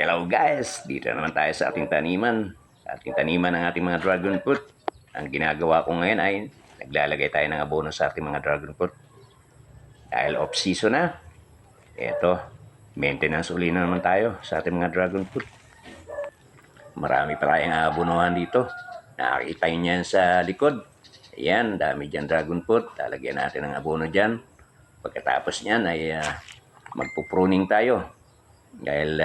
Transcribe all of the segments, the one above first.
Hello guys, dito naman tayo sa ating taniman. Sa ating taniman ng ating mga dragon fruit. Ang ginagawa ko ngayon ay naglalagay tayo ng abono sa ating mga dragon fruit. Dahil off-season na, eto, maintenance uli na naman tayo sa ating mga dragon fruit. Marami pa tayong abonohan dito. Nakakita nyo yan sa likod. Ayan, dami dyan dragon fruit. Lalagyan natin ng abono dyan. Pagkatapos nyan ay magpupruning tayo. Dahil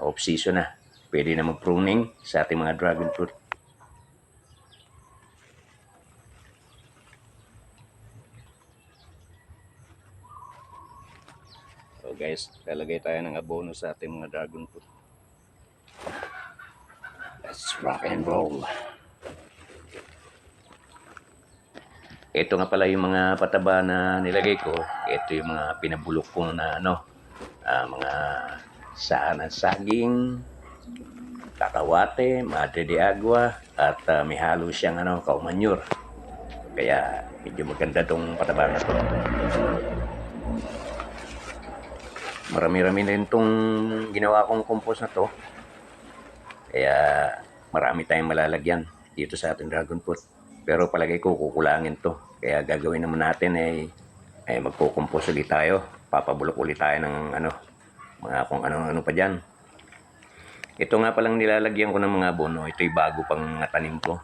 off-season na. Pwede na mag-pruning sa ating mga dragon fruit. So guys, lalagay tayo ng abono sa ating mga dragon fruit. Let's rock and roll. Ito nga pala yung mga pataba na nilagay ko. Ito yung mga pinabulok ko na mga saan ng saging, kakawate, madre de agua, at may halo siyang kaumanyur. Kaya medyo maganda tong pataba na to. Marami-rami na rin tong ginawa kong compost na to. Kaya marami tayong malalagyan dito sa ating dragon fruit. Pero palagay ko kukulangin to. Kaya gagawin naman natin ay magpo-compost ulit tayo. Papabulok ulit tayo ng mga kung ano-ano pa dyan. Ito nga palang nilalagyan ko ng mga abono. Ito'y bago pang tanim ko.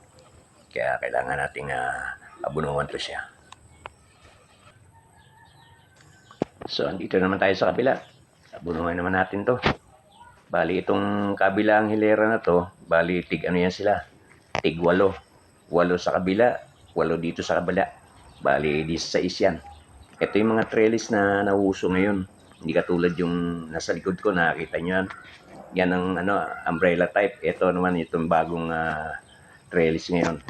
Kaya kailangan nating abunuhan to siya. So, andito naman tayo sa kabila. Abunuhan naman natin to. Bali, itong kabilang hilera na to, bali, yan sila. Tig 8. 8 sa kabila, 8 dito sa kabila. Bali, 16 yan. Ito yung mga trellis na nauso ngayon. Hindi katulad yung nasa likod ko, nakakita nyo yan. Yan ang umbrella type. Ito naman itong bagong trellis ngayon.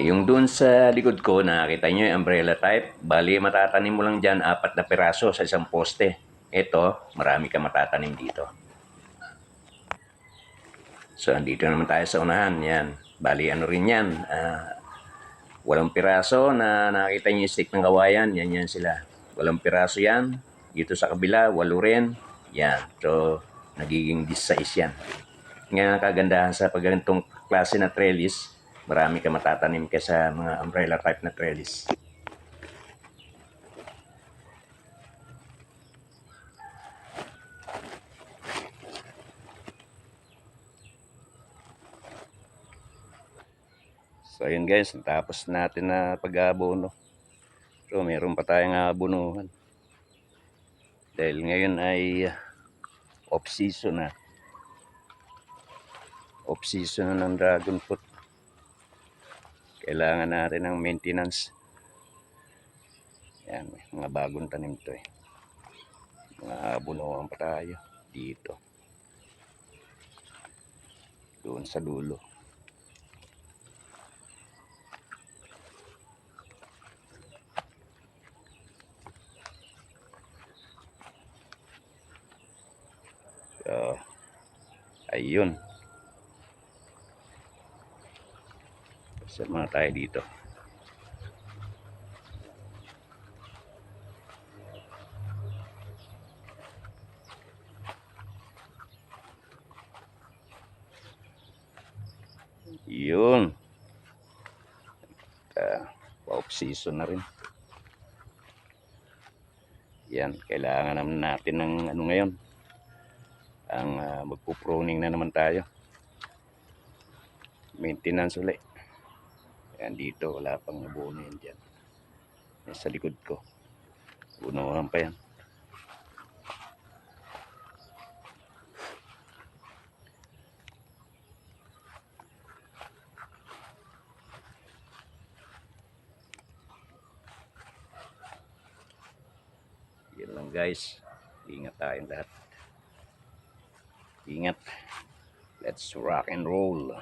Yung dun sa likod ko, nakakita nyo yung umbrella type. Bali, matatanim mo lang dyan 4 na piraso sa isang poste. Ito, marami ka matatanim dito. So, andito naman tayo sa unahan. Yan. Bali, rin yan. 8 piraso na nakita nyo yung stick ng kawayan. Yan sila. 8 piraso yan. Dito sa kabila, 8 rin. Yan. So, nagiging 16 yan. Ngayon ang kagandahan sa pagganitong klase na trellis, marami ka matatanim kaysa mga umbrella type na trellis. So ayun guys, tapos natin na pag-abono. So meron pa tayong abonuhan. Dahil ngayon ay off-season na. Off-season na ng dragon fruit. Kailangan natin ng maintenance. Yan, mga bagong tanim to eh. Mga abonuhan pa tayo dito. Doon sa dulo. So, ayun. Set muna tayo dito. Yun. Off season na rin. Yan, kailangan naman natin ng ngayon. Ang magpo-pruning na naman tayo. Maintenance ulit. Yan dito, wala pang abono yan dyan. Yan sa likod ko. Bunuhan pa yan. Yan lang guys. Ingat tayong lahat. Ingat. Let's rock and roll.